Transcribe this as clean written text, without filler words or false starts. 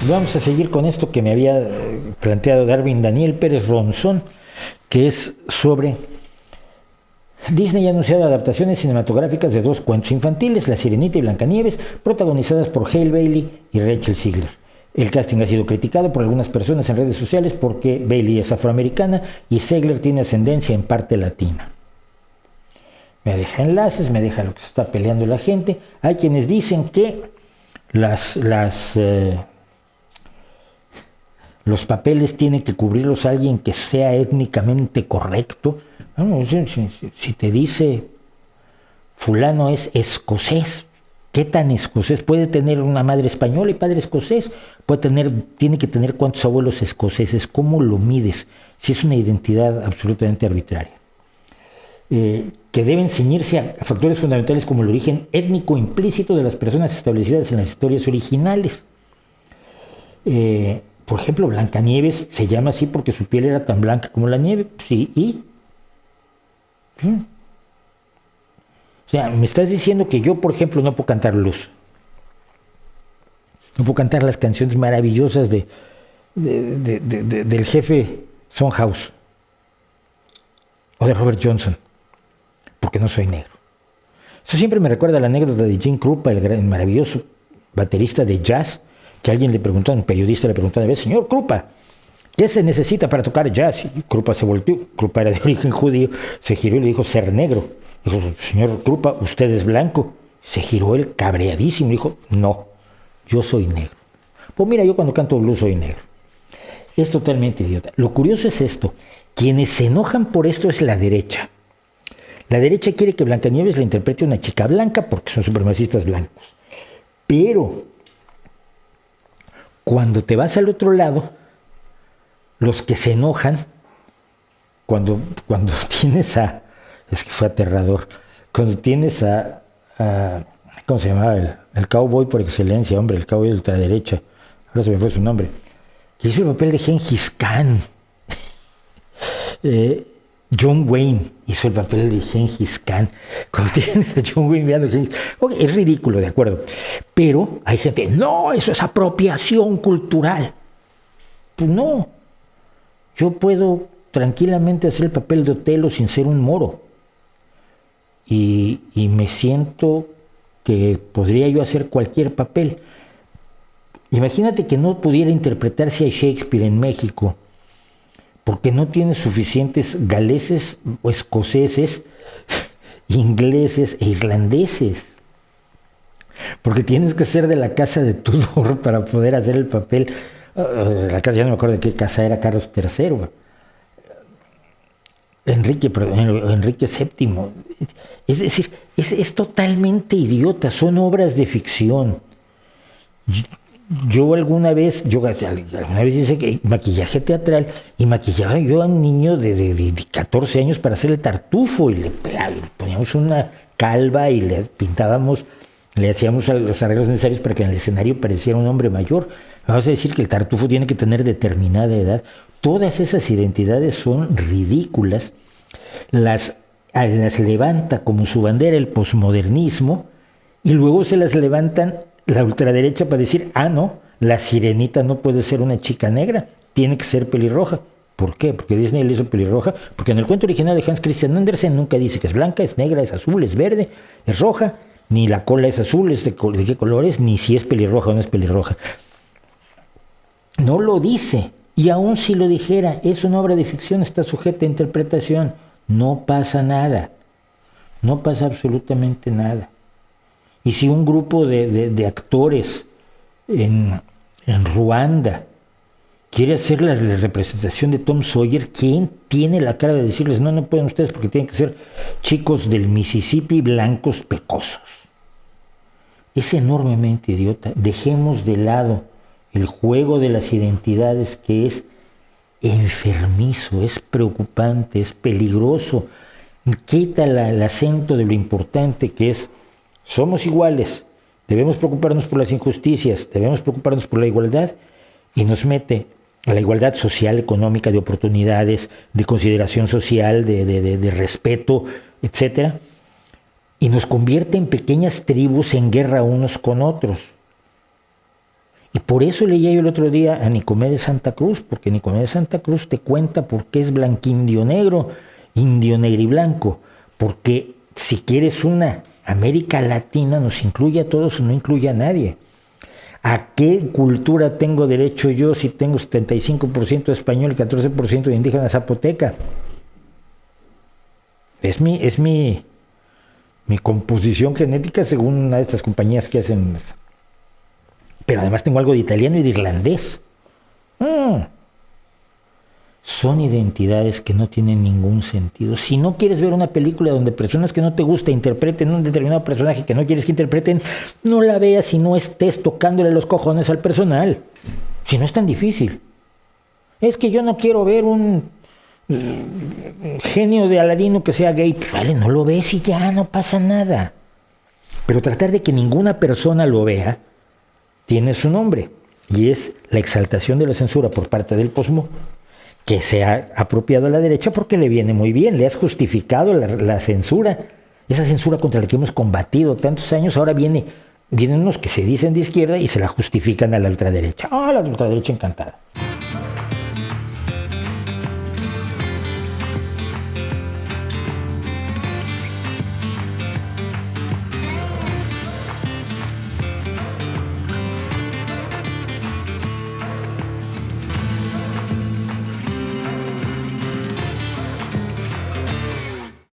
vamos a seguir con esto que me había planteado Darwin Daniel Pérez Ronzón, que es sobre Disney ha anunciado adaptaciones cinematográficas de 2 cuentos infantiles, La Sirenita y Blancanieves, protagonizadas por Hale Bailey y Rachel Ziegler. El casting ha sido criticado por algunas personas en redes sociales porque Bailey es afroamericana y Ziegler tiene ascendencia en parte latina. Me deja enlaces, me deja lo que se está peleando la gente. Hay quienes dicen que los papeles tienen que cubrirlos a alguien que sea étnicamente correcto. Bueno, si te dice fulano es escocés, ¿qué tan escocés? Puede tener una madre española y padre escocés, tiene que tener cuántos abuelos escoceses, ¿cómo lo mides? Si es una identidad absolutamente arbitraria. Que deben ceñirse a factores fundamentales como el origen étnico implícito de las personas establecidas en las historias originales. Por ejemplo, Blancanieves se llama así porque su piel era tan blanca como la nieve. Sí, ¿y? O sea, me estás diciendo que yo, por ejemplo, no puedo cantar blues. No puedo cantar las canciones maravillosas del jefe Sondhaus o de Robert Johnson, porque no soy negro. Eso siempre me recuerda a la anécdota de Gene Krupa, el maravilloso baterista de jazz, que alguien le preguntó, un periodista le preguntó una vez: señor Krupa, ¿qué se necesita para tocar jazz? Y Krupa se volteó. Krupa era de origen judío, se giró y le dijo: ser negro. Dijo: señor Krupa, usted es blanco. Se giró él cabreadísimo y dijo: no, yo soy negro. Pues mira, yo cuando canto blues soy negro. Es totalmente idiota. Lo curioso es esto: quienes se enojan por esto es la derecha. La derecha quiere que Blancanieves la interprete una chica blanca porque son supremacistas blancos. Pero cuando te vas al otro lado, los que se enojan, cuando tienes a... Es que fue aterrador. Cuando tienes a ¿cómo se llamaba? El cowboy por excelencia, hombre, el cowboy de ultraderecha. Ahora se me fue su nombre. Que hizo el papel de Gengis Khan. John Wayne hizo el papel de Gengis Khan. Cuando tienes a John Wayne mirando a Gengis Khan, okay, es ridículo, de acuerdo. Pero hay gente: no, eso es apropiación cultural. Pues no. Yo puedo tranquilamente hacer el papel de Otelo sin ser un moro. Y me siento que podría yo hacer cualquier papel. Imagínate que no pudiera interpretarse a Shakespeare en México, porque no tiene suficientes galeses o escoceses, ingleses e irlandeses. Porque tienes que ser de la casa de Tudor para poder hacer el papel. La casa, ya no me acuerdo de qué casa era, Carlos III. Enrique VII. Es decir, es totalmente idiota, son obras de ficción. Yo alguna vez hice maquillaje teatral y maquillaba yo a un niño de 14 años para hacer el Tartufo y le poníamos una calva y le pintábamos, le hacíamos los arreglos necesarios para que en el escenario pareciera un hombre mayor. Vamos a decir que el Tartufo tiene que tener determinada edad. Todas esas identidades son ridículas. Las levanta como su bandera el posmodernismo y luego se las levantan la ultraderecha para decir: no, la sirenita no puede ser una chica negra, tiene que ser pelirroja. ¿Por qué? Porque Disney le hizo pelirroja. Porque en el cuento original de Hans Christian Andersen nunca dice que es blanca, es negra, es azul, es verde, es roja, ni la cola es azul, es de qué color es, ni si es pelirroja o no es pelirroja. No lo dice. Y aun si lo dijera, es una obra de ficción, está sujeta a interpretación. No pasa nada. No pasa absolutamente nada. Y si un grupo de actores en Ruanda quiere hacer la representación de Tom Sawyer, ¿quién tiene la cara de decirles: no pueden ustedes porque tienen que ser chicos del Mississippi blancos pecosos? Es enormemente idiota. Dejemos de lado el juego de las identidades, que es enfermizo, es preocupante, es peligroso. Quita el acento de lo importante que es: somos iguales, debemos preocuparnos por las injusticias, debemos preocuparnos por la igualdad, y nos mete a la igualdad social, económica, de oportunidades, de consideración social, de respeto, etc. Y nos convierte en pequeñas tribus en guerra unos con otros. Y por eso leía yo el otro día a Nicomé de Santa Cruz, porque Nicomé de Santa Cruz te cuenta por qué es blanquindio negro, indio negro y blanco, porque si quieres una América Latina nos incluye a todos o no incluye a nadie. ¿A qué cultura tengo derecho yo si tengo 75% de español y 14% de indígena zapoteca? Es mi composición genética según una de estas compañías que hacen. Pero además tengo algo de italiano y de irlandés. Son identidades que no tienen ningún sentido. Si no quieres ver una película donde personas que no te gusta interpreten un determinado personaje que no quieres que interpreten, no la veas y no estés tocándole los cojones al personal. Si no es tan difícil. Es que yo no quiero ver un genio de Aladino que sea gay. Pues vale, no lo ves y ya, no pasa nada. Pero tratar de que ninguna persona lo vea tiene su nombre. Y es la exaltación de la censura por parte del posmo, que se ha apropiado a la derecha porque le viene muy bien, le has justificado la censura, esa censura contra la que hemos combatido tantos años. Ahora vienen unos que se dicen de izquierda y se la justifican a la ultraderecha. La ultraderecha encantada.